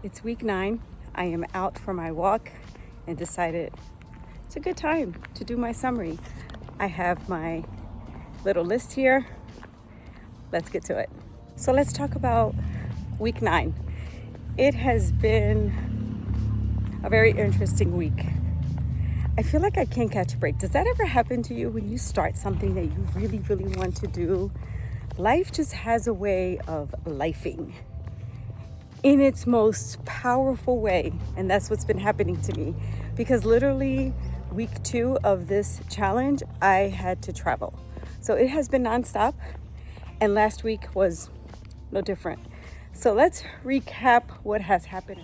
It's week 9. I am out for my walk and decided it's a good time to do my summary. I have my little list here. Let's get to it. So let's talk about week 9. It has been a very interesting week. I feel like I can't catch a break. Does that ever happen to you when you start something that you really, really want to do? Life just has a way of lifing in its most powerful way. And that's what's been happening to me. Because literally week 2 of this challenge, I had to travel. So it has been nonstop. And last week was no different. So let's recap what has happened.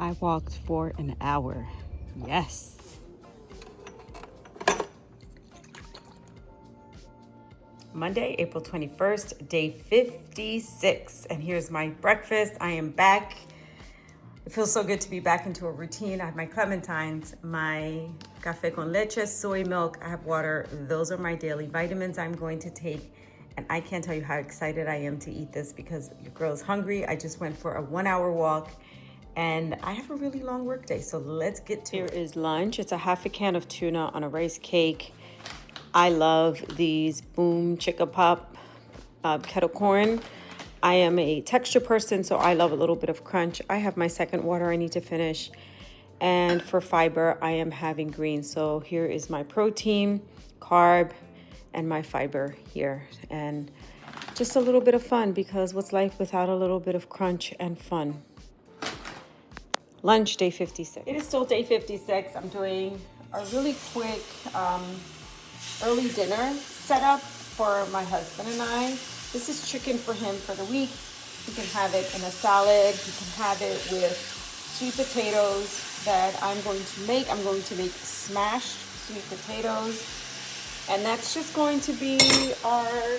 I walked for an hour. Yes. Monday, April 21st, day 56. And here's my breakfast. I am back. It feels so good to be back into a routine. I have my clementines, my café con leche, soy milk. I have water. Those are my daily vitamins I'm going to take. And I can't tell you how excited I am to eat this because your girl is hungry. I just went for a 1-hour walk and I have a really long work day. So let's get to it. Here is lunch. It's a half a can of tuna on a rice cake. I love these Boom Chicka Pop kettle corn. I am a texture person, so I love a little bit of crunch. I have my second water I need to finish. And for fiber, I am having greens. So here is my protein, carb, and my fiber here. And just a little bit of fun, because what's life without a little bit of crunch and fun? Lunch, day 56. It is still day 56. I'm doing a really quick early dinner setup for my husband and I. This is chicken for him for the week. He can have it in a salad. He can have it with sweet potatoes that I'm going to make. I'm going to make smashed sweet potatoes. And that's just going to be our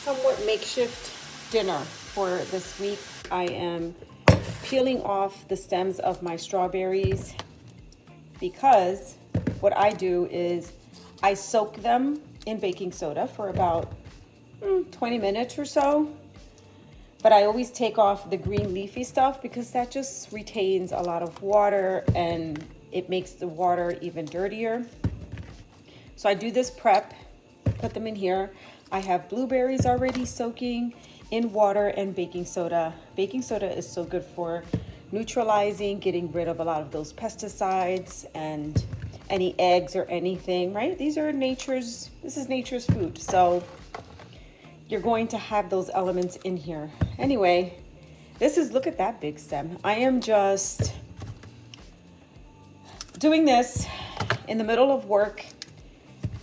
somewhat makeshift dinner for this week. I am peeling off the stems of my strawberries because what I do is I soak them in baking soda for about 20 minutes or so. But I always take off the green leafy stuff because that just retains a lot of water and it makes the water even dirtier. So I do this prep, put them in here. I have blueberries already soaking in water and baking soda. Baking soda is so good for neutralizing, getting rid of a lot of those pesticides and any eggs or anything, right? This is nature's food. So you're going to have those elements in here. Anyway, look at that big stem. I am just doing this in the middle of work,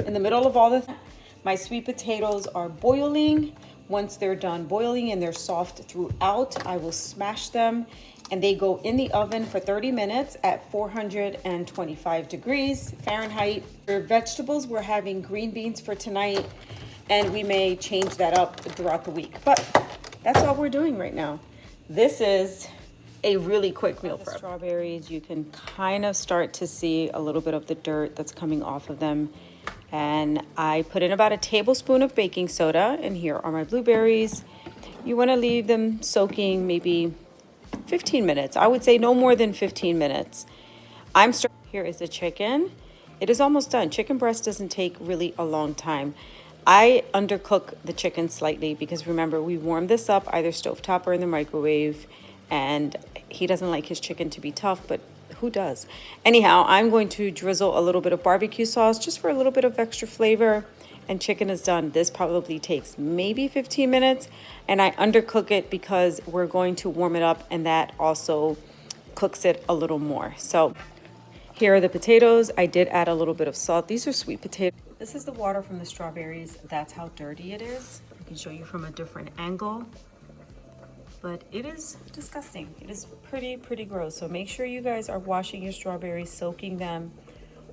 in the middle of my sweet potatoes are boiling. Once they're done boiling and they're soft throughout, I will smash them and they go in the oven for 30 minutes at 425 degrees Fahrenheit. For vegetables, we're having green beans for tonight, and we may change that up throughout the week. But that's all we're doing right now. This is a really quick meal prep. Strawberries, you can kind of start to see a little bit of the dirt that's coming off of them. And I put in about a tablespoon of baking soda, and here are my blueberries. You want to leave them soaking maybe 15 minutes. I would say no more than 15 minutes. Here is the chicken. It is almost done. Chicken breast doesn't take really a long time. I undercook the chicken slightly because remember, we warm this up either stovetop or in the microwave, and he doesn't like his chicken to be tough, but who does? Anyhow, I'm going to drizzle a little bit of barbecue sauce just for a little bit of extra flavor, and chicken is done. This probably takes maybe 15 minutes, and I undercook it because we're going to warm it up, and that also cooks it a little more. So here are the potatoes. I did add a little bit of salt. These are sweet potatoes. This is the water from the strawberries. That's how dirty it is. I can show you from a different angle, but it is disgusting. It is pretty gross. So make sure you guys are washing your strawberries, soaking them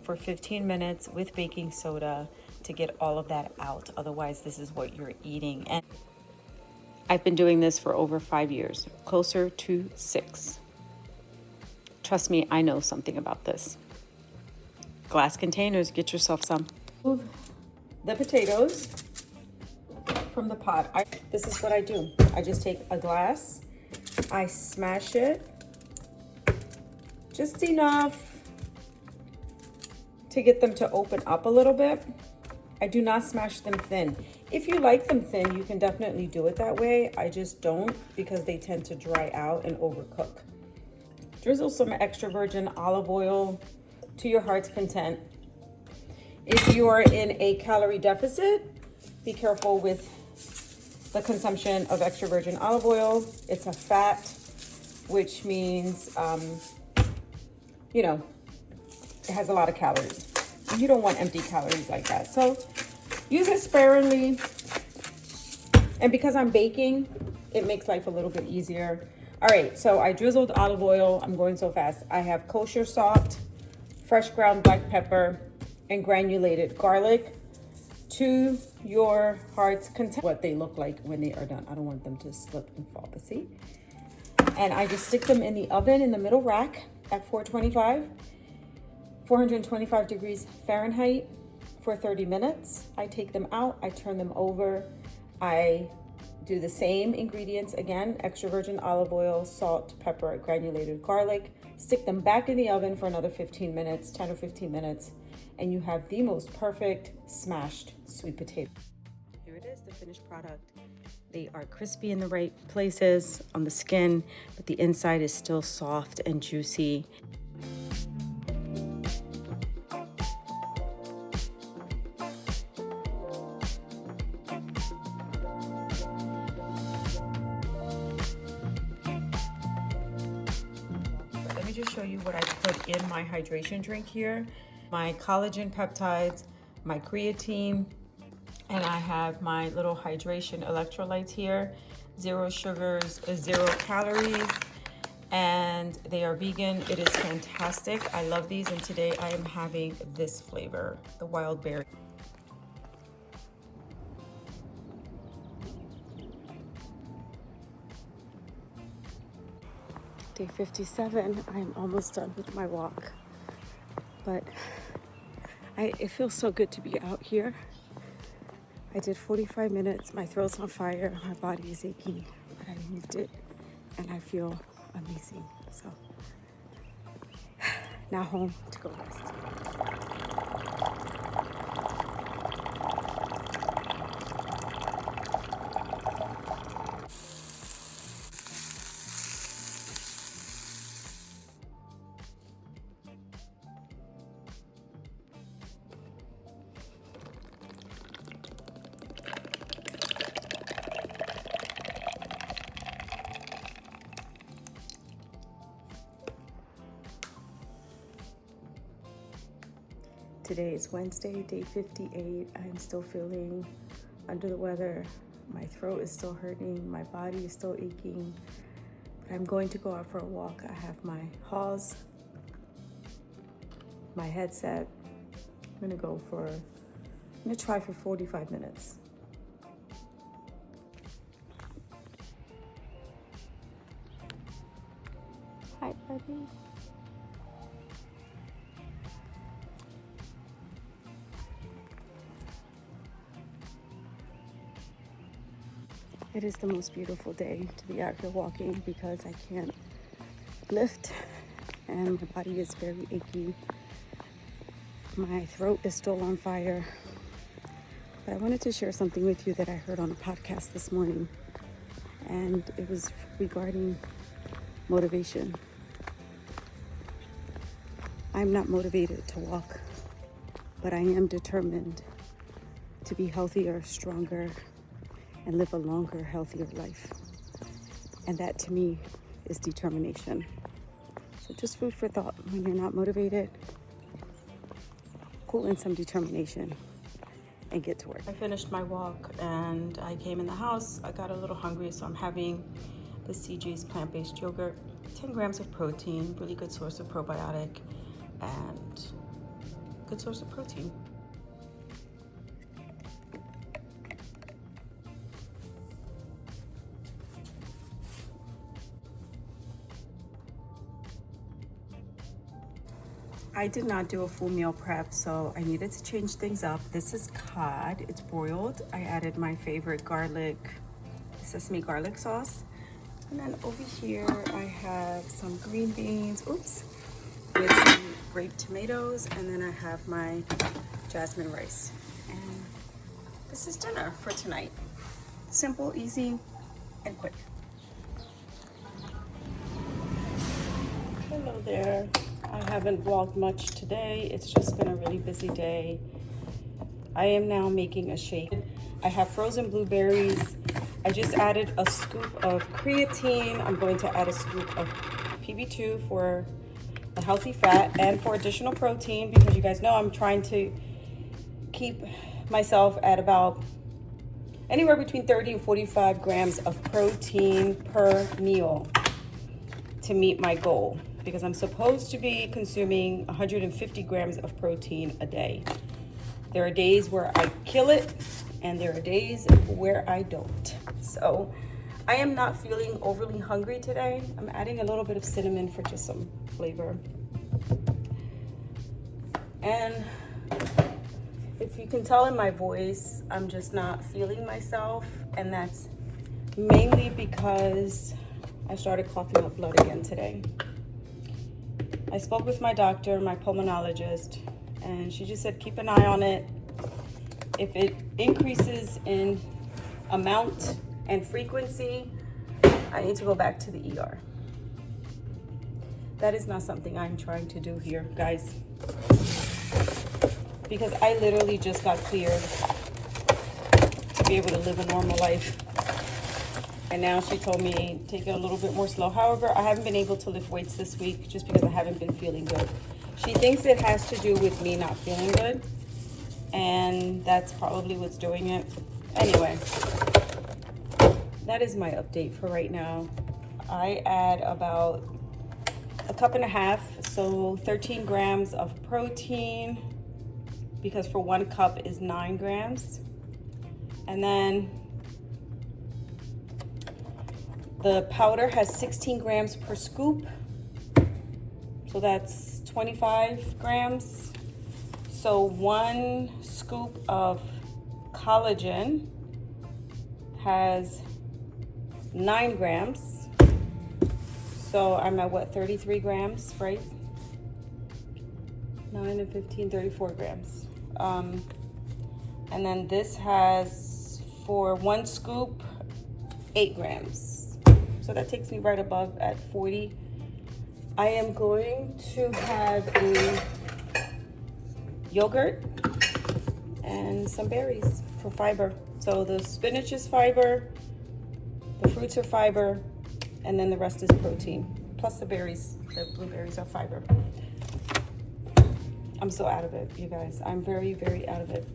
for 15 minutes with baking soda to get all of that out. Otherwise, this is what you're eating. And I've been doing this for over 5 years, closer to 6. Trust me, I know something about this. glass containers. Get yourself some. Move the potatoes from the pot. This is what I do. I just take a glass, I smash it just enough to get them to open up a little bit. I do not smash them thin. If you like them thin, you can definitely do it that way. I just don't, because they tend to dry out and overcook. Drizzle some extra virgin olive oil to your heart's content. If you are in a calorie deficit, be careful with the consumption of extra virgin olive oil. It's a fat, which means, you know, it has a lot of calories. You don't want empty calories like that. So use it sparingly. And because I'm baking, it makes life a little bit easier. All right, so I drizzled olive oil. I'm going so fast. I have kosher salt, fresh ground black pepper, and granulated garlic. To your heart's content, what they look like when they are done. I don't want them to slip and fall, but see? And I just stick them in the oven in the middle rack at 425 degrees Fahrenheit for 30 minutes. I take them out, I turn them over. I do the same ingredients again, extra virgin olive oil, salt, pepper, granulated garlic, stick them back in the oven for another 15 minutes, 10 or 15 minutes, and you have the most perfect smashed sweet potato. Here it is, the finished product. They are crispy in the right places on the skin, but the inside is still soft and juicy. Let me just show you what I put in my hydration drink here. My collagen peptides, my creatine, and I have my little hydration electrolytes here. 0 sugars, 0 calories, and they are vegan. It is fantastic. I love these, and today I am having this flavor, the wild berry. Day 57, I'm almost done with my walk, but it feels so good to be out here. I did 45 minutes, my throat's on fire, my body is aching, but I moved it and I feel amazing. So now home to go rest. Today is Wednesday, day 58. I'm still feeling under the weather. My throat is still hurting. My body is still aching. But I'm going to go out for a walk. I have my Halls, my headset. I'm gonna try for 45 minutes. Hi, buddy. It is the most beautiful day to be out here walking because I can't lift and my body is very achy. My throat is still on fire. But I wanted to share something with you that I heard on a podcast this morning, and it was regarding motivation. I'm not motivated to walk, but I am determined to be healthier, stronger, and live a longer, healthier life. And that to me is determination. So just food for thought. When you're not motivated, pull in some determination and get to work. I finished my walk and I came in the house. I got a little hungry, so I'm having the CJ's plant-based yogurt. 10 grams of protein, really good source of probiotic and good source of protein. I did not do a full meal prep, so I needed to change things up. This is cod, it's broiled. I added my favorite garlic, sesame garlic sauce. And then over here, I have some green beans, oops, with some grape tomatoes. And then I have my jasmine rice. And this is dinner for tonight. Simple, easy, and quick. Hello there. I haven't vlogged much today. It's just been a really busy day. I am now making a shake. I have frozen blueberries. I just added a scoop of creatine. I'm going to add a scoop of PB2 for a healthy fat and for additional protein, because you guys know I'm trying to keep myself at about anywhere between 30 and 45 grams of protein per meal to meet my goal, because I'm supposed to be consuming 150 grams of protein a day. There are days where I kill it and there are days where I don't. So I am not feeling overly hungry today. I'm adding a little bit of cinnamon for just some flavor. And if you can tell in my voice, I'm just not feeling myself. And that's mainly because I started coughing up blood again today. I spoke with my doctor, my pulmonologist, and she just said, keep an eye on it. If it increases in amount and frequency, I need to go back to the ER. That is not something I'm trying to do here, guys, because I literally just got cleared to be able to live a normal life. And now she told me take it a little bit more slow. However, I haven't been able to lift weights this week just because I haven't been feeling good. She thinks it has to do with me not feeling good, and that's probably what's doing it. Anyway, that is my update for right now. I add about a cup and a half, so 13 grams of protein, because for 1 cup is 9 grams. And then the powder has 16 grams per scoop, so that's 25 grams. So 1 scoop of collagen has 9 grams. So I'm at what, 33 grams, right? 9 and 15, 34 grams. And then this has, for 1 scoop, 8 grams. So that takes me right above at 40. I am going to have a yogurt and some berries for fiber. So the spinach is fiber, the fruits are fiber, and then the rest is protein. Plus the berries, the blueberries are fiber. I'm so out of it, you guys. I'm very, very out of it.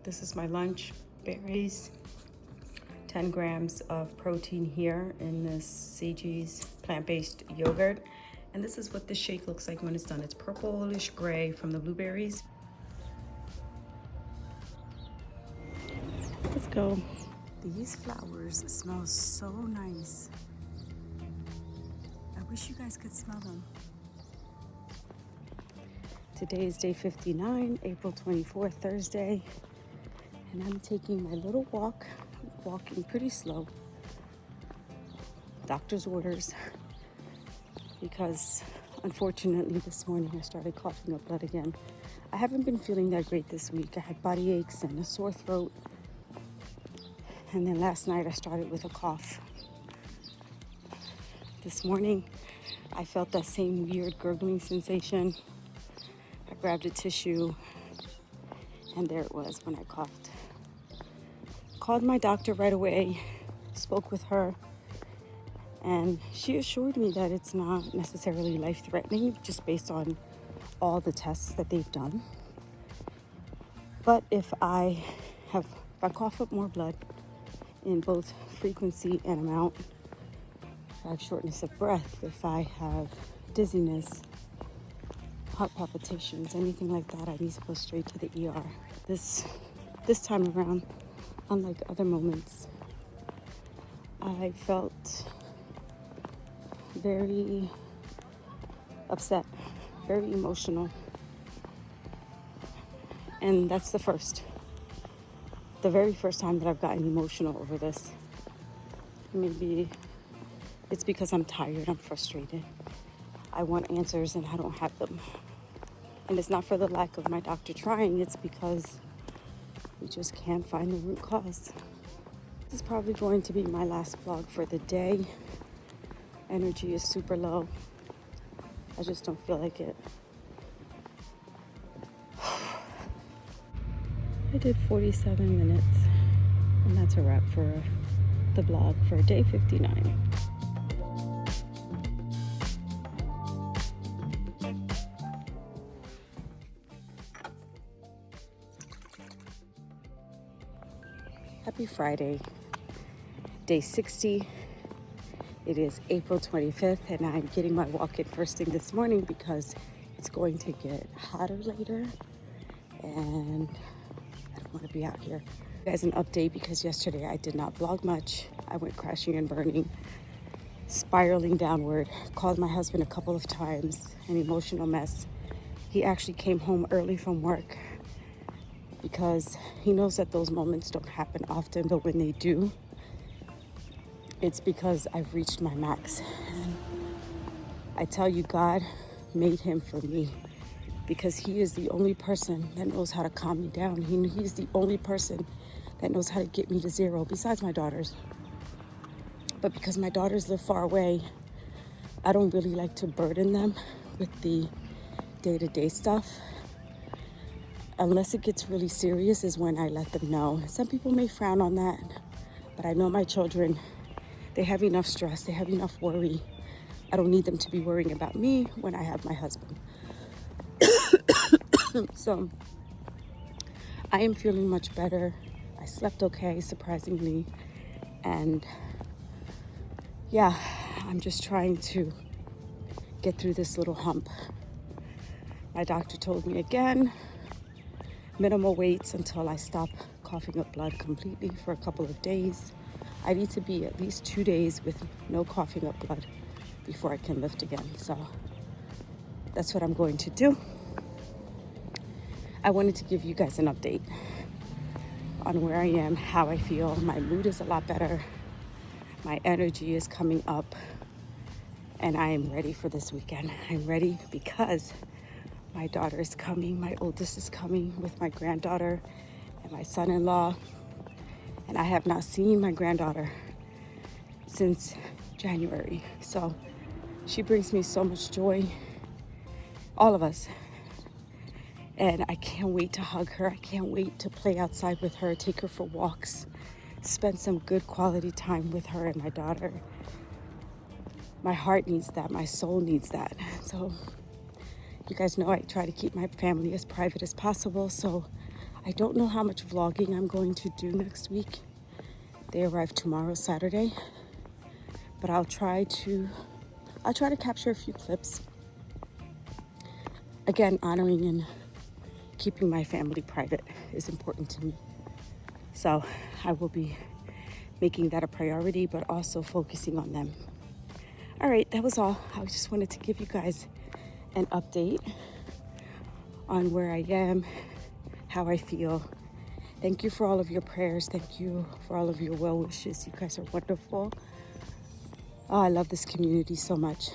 This is my lunch, berries. 10 grams of protein here in this CG's plant-based yogurt. And this is what the shake looks like when it's done. It's purplish gray from the blueberries. Let's go. These flowers smell so nice. I wish you guys could smell them. Today is day 59, April 24th, Thursday. And I'm taking my little walk. Walking pretty slow, doctor's orders, because unfortunately this morning I started coughing up blood again. I haven't been feeling that great this week. I had body aches and a sore throat, and then last night I started with a cough. This morning I felt that same weird gurgling sensation. I grabbed a tissue and there it was when I coughed. Called my doctor right away, spoke with her, and she assured me that it's not necessarily life-threatening, just based on all the tests that they've done. But if I cough up more blood in both frequency and amount, if I have shortness of breath, if I have dizziness, heart palpitations, anything like that, I need to go straight to the ER. This time around, unlike other moments, I felt very upset, very emotional. And that's the very first time that I've gotten emotional over this. Maybe it's because I'm tired, I'm frustrated. I want answers and I don't have them. And it's not for the lack of my doctor trying, it's because we just can't find the root cause. This is probably going to be my last vlog for the day. Energy is super low. I just don't feel like it. I did 47 minutes, and that's a wrap for the vlog for day 59. Happy Friday, day 60. It is April 25th, and I'm getting my walk in first thing this morning because it's going to get hotter later, and I don't want to be out here. Guys, an update because yesterday I did not vlog much. I went crashing and burning, spiraling downward, called my husband a couple of times, an emotional mess. He actually came home early from work because he knows that those moments don't happen often, but when they do, it's because I've reached my max. And I tell you, God made him for me because he is the only person that knows how to calm me down. He's the only person that knows how to get me to zero, besides my daughters. But because my daughters live far away, I don't really like to burden them with the day-to-day stuff. Unless it gets really serious is when I let them know. Some people may frown on that, but I know my children, they have enough stress, they have enough worry. I don't need them to be worrying about me when I have my husband. So I am feeling much better. I slept okay, surprisingly. And yeah, I'm just trying to get through this little hump. My doctor told me again, minimal weights until I stop coughing up blood completely for a couple of days. I need to be at least 2 days with no coughing up blood before I can lift again. So that's what I'm going to do. I wanted to give you guys an update on where I am, how I feel. My mood is a lot better. My energy is coming up. And I am ready for this weekend. I'm ready because my daughter is coming. My oldest is coming with my granddaughter and my son-in-law. And I have not seen my granddaughter since January. So she brings me so much joy, all of us. And I can't wait to hug her. I can't wait to play outside with her, take her for walks, spend some good quality time with her and my daughter. My heart needs that. My soul needs that. So you guys know I try to keep my family as private as possible. So I don't know how much vlogging I'm going to do next week. They arrive tomorrow, Saturday. But I'll try to capture a few clips. Again, honoring and keeping my family private is important to me. So I will be making that a priority, but also focusing on them. All right, that was all. I just wanted to give you guys an update on where I am, how I feel. Thank you for all of your prayers. Thank you for all of your well wishes. You guys are wonderful. Oh, I love this community so much.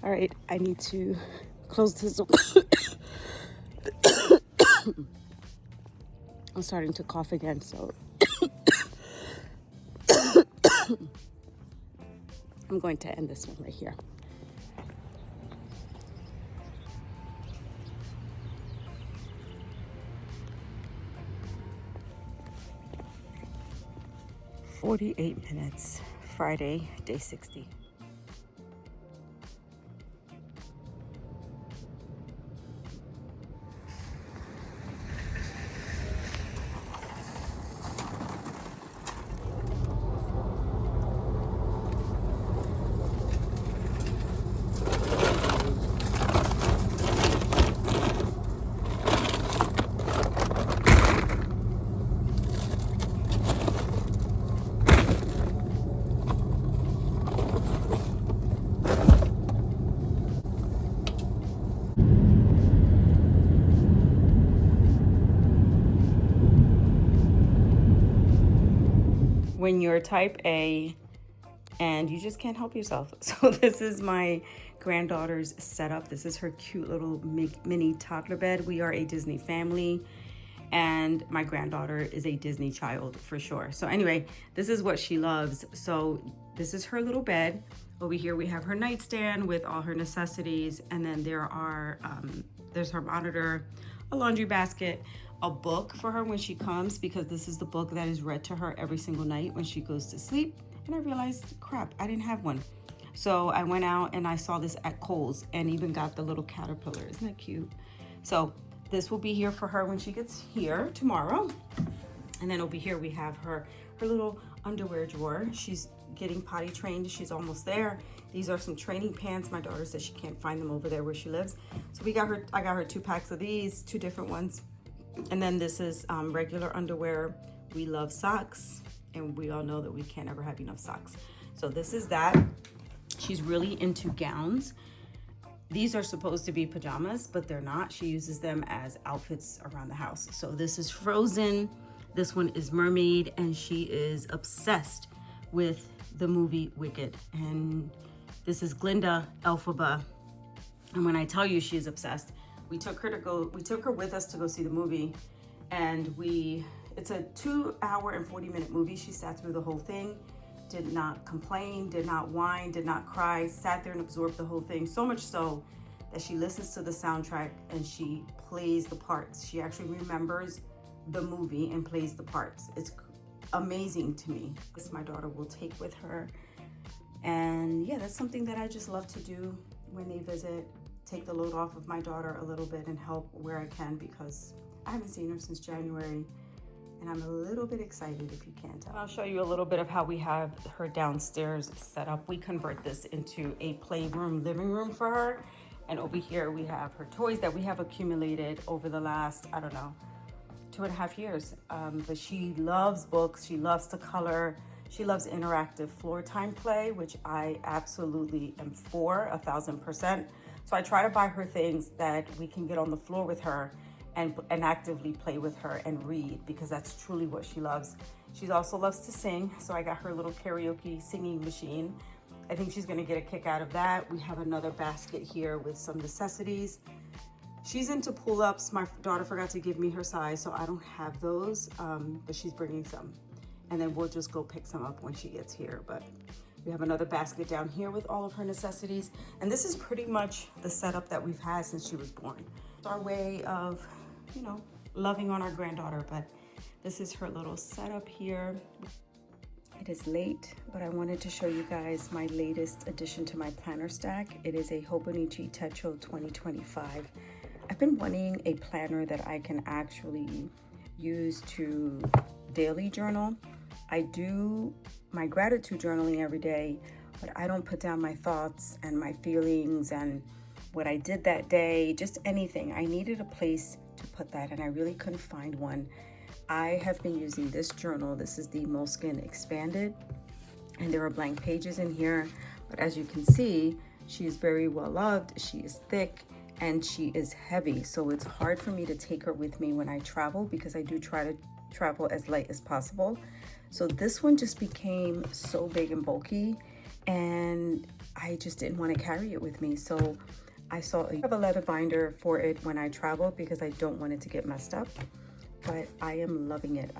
All right, I need to close this. I'm starting to cough again, so I'm going to end this one right here. "48 minutes, Friday, day 60. when you're type A and you just can't help yourself. So this is my granddaughter's setup. This is her cute little mini toddler bed. We are a Disney family, and my granddaughter is a Disney child for sure. So anyway, this is what she loves. So this is her little bed. Over here we have her nightstand with all her necessities, and then there's her monitor, a laundry basket, a book for her when she comes, because this is the book that is read to her every single night when she goes to sleep. And I realized, crap, I didn't have one. So I went out and I saw this at Kohl's and even got the little caterpillar. Isn't that cute? So this will be here for her when she gets here tomorrow. And then over here we have her little underwear drawer. She's getting potty trained. She's almost there. These are some training pants. My daughter says she can't find them over there where she lives. So I got her 2 packs of these, 2 different ones. And then this is regular underwear. We love socks, and we all know that we can't ever have enough socks. So this is that. She's really into gowns. These are supposed to be pajamas, but they're not. She uses them as outfits around the house. So this is Frozen. This one is Mermaid, and she is obsessed with the movie Wicked. And this is Glinda Elphaba. And when I tell you she's obsessed, we took her with us to go see the movie, and it's a 2-hour and 40-minute movie. She sat through the whole thing, did not complain, did not whine, did not cry, sat there and absorbed the whole thing. So much so that she listens to the soundtrack and she plays the parts. She actually remembers the movie and plays the parts. It's amazing to me. This my daughter will take with her. And yeah, that's something that I just love to do when they visit. Take the load off of my daughter a little bit and help where I can, because I haven't seen her since January. And I'm a little bit excited, if you can't tell. I'll show you a little bit of how we have her downstairs set up. We convert this into a playroom, living room for her. And over here we have her toys that we have accumulated over the last, I don't know, 2.5 years. But she loves books, she loves to color, she loves interactive floor time play, which I absolutely am for 1,000%. So I try to buy her things that we can get on the floor with her and actively play with her and read, because that's truly what she loves. She also loves to sing, so I got her little karaoke singing machine. I think she's gonna get a kick out of that. We have another basket here with some necessities. She's into pull-ups. My daughter forgot to give me her size, so I don't have those, but she's bringing some. And then we'll just go pick some up when she gets here. But we have another basket down here with all of her necessities. And this is pretty much the setup that we've had since she was born. It's our way of, you know, loving on our granddaughter, but this is her little setup here. It is late, but I wanted to show you guys my latest addition to my planner stack. It is a Hobonichi Techo 2025. I've been wanting a planner that I can actually use to daily journal. I do my gratitude journaling every day, but I don't put down my thoughts and my feelings and what I did that day, just anything. I needed a place to put that, and I really couldn't find one. I have been using this journal. This is the Moleskine Expanded, and there are blank pages in here, but as you can see, she is very well loved. She is thick and she is heavy, so it's hard for me to take her with me when I travel, because I do try to travel as light as possible. So this one just became so big and bulky, and I just didn't want to carry it with me. So I have a leather binder for it when I travel, because I don't want it to get messed up. But I am loving it.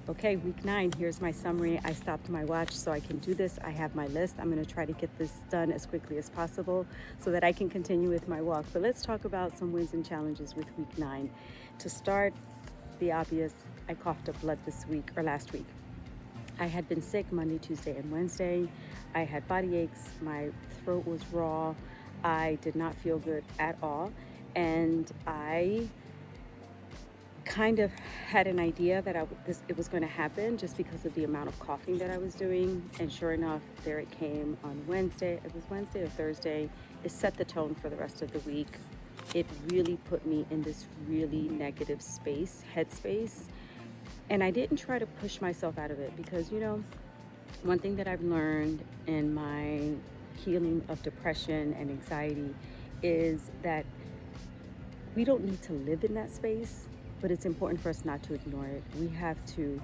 Okay, week 9, here's my summary. I stopped my watch so I can do this. I have my list. I'm going to try to get this done as quickly as possible so that I can continue with my walk. But let's talk about some wins and challenges with week 9. To start, the obvious, I coughed up blood this week or last week. I had been sick Monday, Tuesday, and Wednesday. I had body aches. My throat was raw. I did not feel good at all. And I kind of had an idea that it was going to happen just because of the amount of coughing that I was doing. And sure enough, there it came on Wednesday. It was Wednesday or Thursday. It set the tone for the rest of the week. It really put me in this really negative headspace. And I didn't try to push myself out of it because, one thing that I've learned in my healing of depression and anxiety is that we don't need to live in that space, but it's important for us not to ignore it. We have to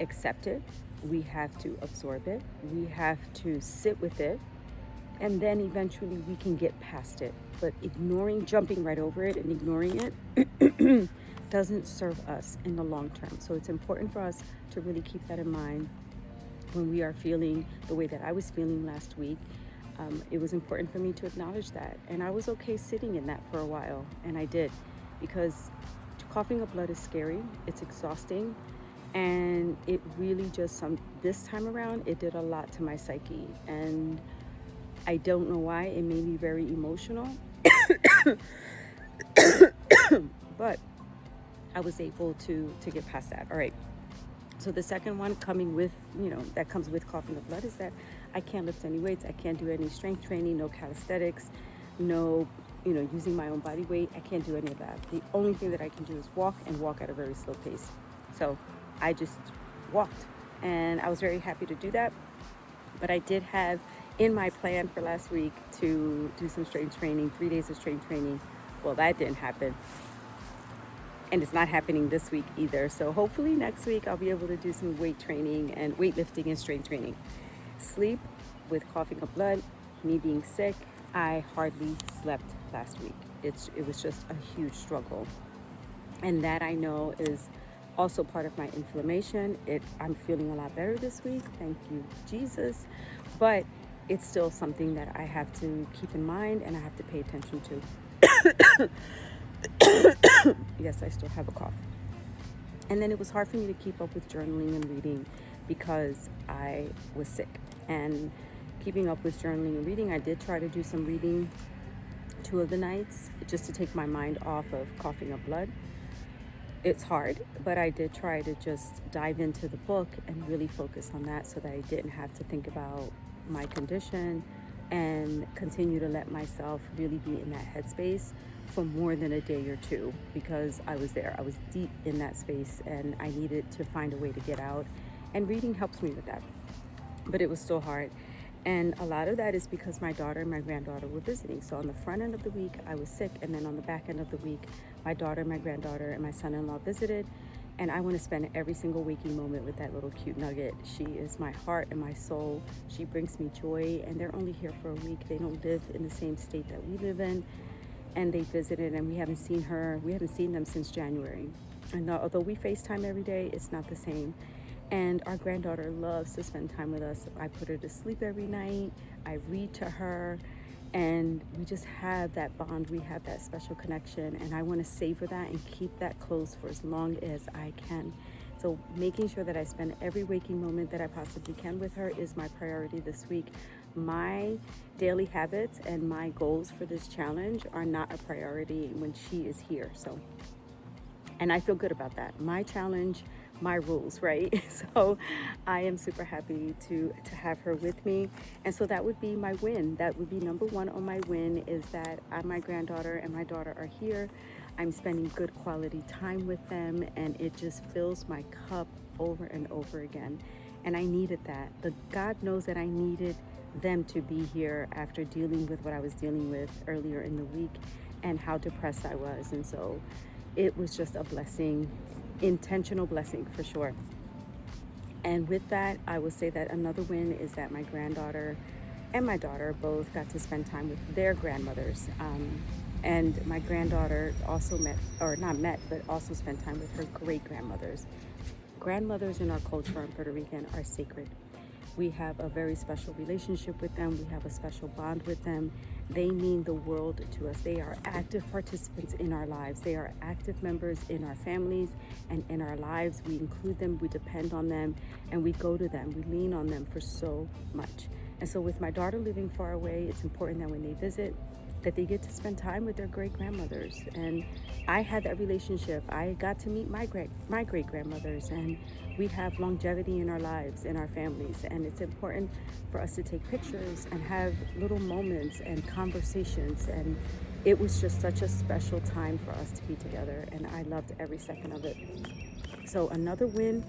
accept it. We have to absorb it. We have to sit with it. And then eventually we can get past it. But jumping right over it and ignoring it doesn't serve us in the long term. So it's important for us to really keep that in mind when we are feeling the way that I was feeling last week. It was important for me to acknowledge that. And I was okay sitting in that for a while. And I did, because coughing up blood is scary. It's exhausting. And it really this time around, it did a lot to my psyche. And I don't know why. It made me very emotional. But I was able to get past that. All right. So the second one that comes with coughing up blood is that I can't lift any weights. I can't do any strength training, no calisthenics, no, using my own body weight. I can't do any of that. The only thing that I can do is walk at a very slow pace. So I just walked, and I was very happy to do that. But I did have in my plan for last week to do some strength training, 3 days of strength training. Well, that didn't happen. And it's not happening this week either. So hopefully next week I'll be able to do some weight training and weightlifting and strength training. Sleep with coughing up blood, me being sick, I hardly slept last week. It was just a huge struggle. And that I know is also part of my inflammation. I'm feeling a lot better this week. Thank you, Jesus. But it's still something that I have to keep in mind and I have to pay attention to. Yes, I still have a cough. And then it was hard for me to keep up with journaling and reading because I was sick. And keeping up with journaling and reading, I did try to do some reading 2 of the nights just to take my mind off of coughing up blood. It's hard, but I did try to just dive into the book and really focus on that so that I didn't have to think about my condition and continue to let myself really be in that headspace for more than a day or 2, because I was there. I was deep in that space and I needed to find a way to get out, and reading helps me with that. But it was still hard. And a lot of that is because my daughter and my granddaughter were visiting. So on the front end of the week, I was sick. And then on the back end of the week, my daughter, my granddaughter, and my son-in-law visited. And I want to spend every single waking moment with that little cute nugget. She is my heart and my soul. She brings me joy. And they're only here for a week. They don't live in the same state that we live in. And they visited, and we haven't seen them since January. And although we FaceTime every day, it's not the same. And our granddaughter loves to spend time with us. I put her to sleep every night. I read to her. And we just have that bond. We have that special connection. And I want to savor that and keep that close for as long as I can. So making sure that I spend every waking moment that I possibly can with her is my priority this week. My daily habits and my goals for this challenge are not a priority when she is here. And I feel good about that. My challenge, my rules, right? So I am super happy to have her with me. And so that would be my win. That would be number 1 on my win, is that my granddaughter and my daughter are here. I'm spending good quality time with them, and it just fills my cup over and over again. And I needed that. But God knows that I needed them to be here after dealing with what I was dealing with earlier in the week and how depressed I was. And so it was just a blessing, intentional blessing for sure. And with that, I will say that another win is that my granddaughter and my daughter both got to spend time with their grandmothers. And my granddaughter also also spent time with her great-grandmothers. grandmothers in our culture in Puerto Rican are sacred. We have a very special relationship with them. We have a special bond with them. They mean the world to us. They are active participants in our lives. They are active members in our families and in our lives. We include them, we depend on them, and we go to them. We lean on them for so much. And so with my daughter living far away, it's important that when they visit, that they get to spend time with their great grandmothers. And I had that relationship. I got to meet my great grandmothers, and we have longevity in our lives, in our families. And it's important for us to take pictures and have little moments and conversations. And it was just such a special time for us to be together, and I loved every second of it. So another win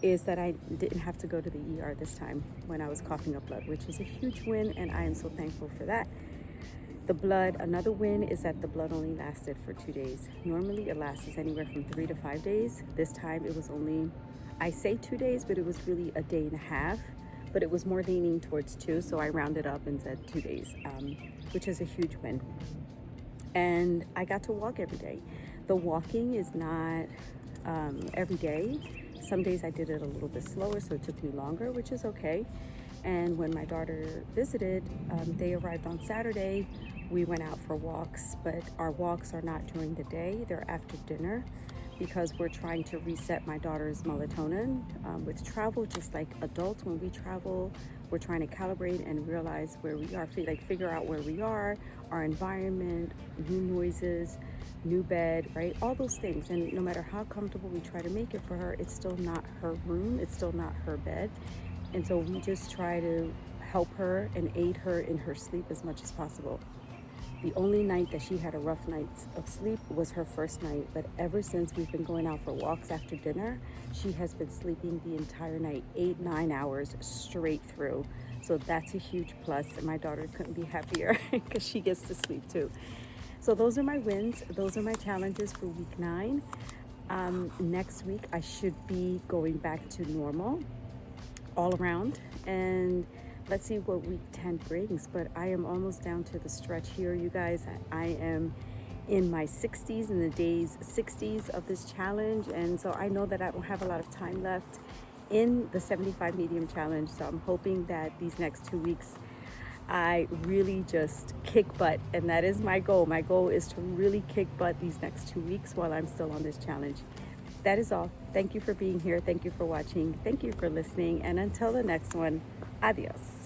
is that I didn't have to go to the ER this time when I was coughing up blood, which is a huge win, and I am so thankful for that. The blood, another win is that the blood only lasted for 2 days. Normally it lasts anywhere from 3 to 5 days. This time it was only, I say 2 days, but it was really a day and a half, but it was more leaning towards 2, so I rounded up and said 2 days, which is a huge win. And I got to walk every day. The walking is not every day. Some days I did it a little bit slower, so it took me longer, which is okay. And when my daughter visited, they arrived on Saturday. We went out for walks, but our walks are not during the day. They're after dinner because we're trying to reset my daughter's melatonin. With travel, just like adults, when we travel, we're trying to calibrate and realize where we are, figure out where we are, our environment, new noises, new bed, right? All those things. And no matter how comfortable we try to make it for her, it's still not her room. It's still not her bed. And so we just try to help her and aid her in her sleep as much as possible. The only night that she had a rough night of sleep was her first night, but ever since we've been going out for walks after dinner, she has been sleeping the entire night, 8-9 hours straight through. So that's a huge plus, and my daughter couldn't be happier because she gets to sleep too. So those are my wins. Those are my challenges for week 9. Next week, I should be going back to normal all around, and let's see what week 10 brings. But I am almost down to the stretch here, you guys. I am in my 60s, in the days 60s of this challenge, and so I know that I don't have a lot of time left in the 75 medium challenge. So I'm hoping that these next 2 weeks I really just kick butt, and that is my goal. My goal is to really kick butt these next 2 weeks while I'm still on this challenge. That is all. Thank you for being here. Thank you for watching. Thank you for listening. And until the next one, adios.